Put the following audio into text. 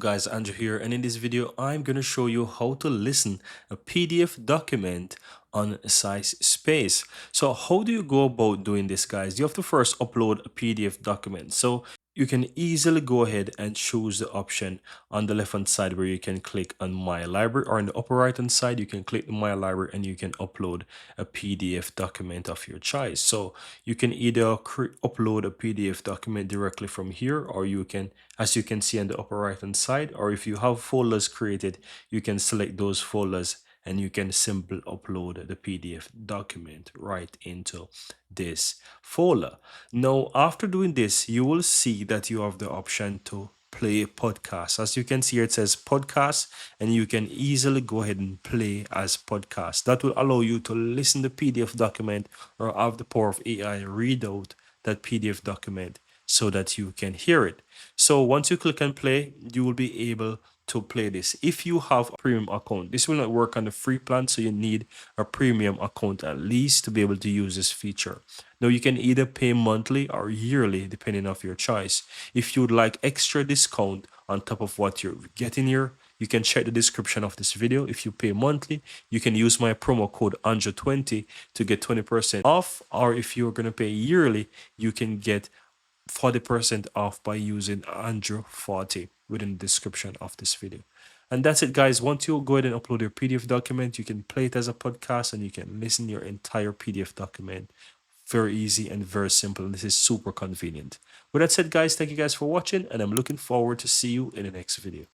Guys, Andrew here, and in this video I'm going to show you how to listen a PDF document on SciSpace. So how do you go about doing this, guys? You have to first upload a PDF document. So you can easily go ahead and choose the option on the left hand side where you can click on My Library, or on the upper right hand side you can click on My Library and you can upload a PDF document of your choice. So you can either upload a PDF document directly from here, or you can, as you can see on the upper right hand side, or if you have folders created, you can select those folders and you can simply upload the PDF document right into this folder. Now, after doing this, you will see that you have the option to play podcast. As you can see here, it says podcast, and you can easily go ahead and play as podcast. That will allow you to listen to PDF document or have the power of AI read out that PDF document so that you can hear it. So once you click and play, you will be able to play this. If you have a premium account, this will not work on the free plan, so you need a premium account at least to be able to use this feature. Now you can either pay monthly or yearly depending on your choice. If you would like extra discount on top of what you're getting here, you can check the description of this video. If you pay monthly, you can use my promo code ANJO20 to get 20% off, or if you're going to pay yearly, you can get 40% off by using Andrew40 within the description of this video. And that's it, guys. Once you go ahead and upload your PDF document, you can play it as a podcast and you can listen your entire PDF document. Very easy and very simple. This is super convenient. With that said, guys, thank you guys for watching, and I'm looking forward to see you in the next video.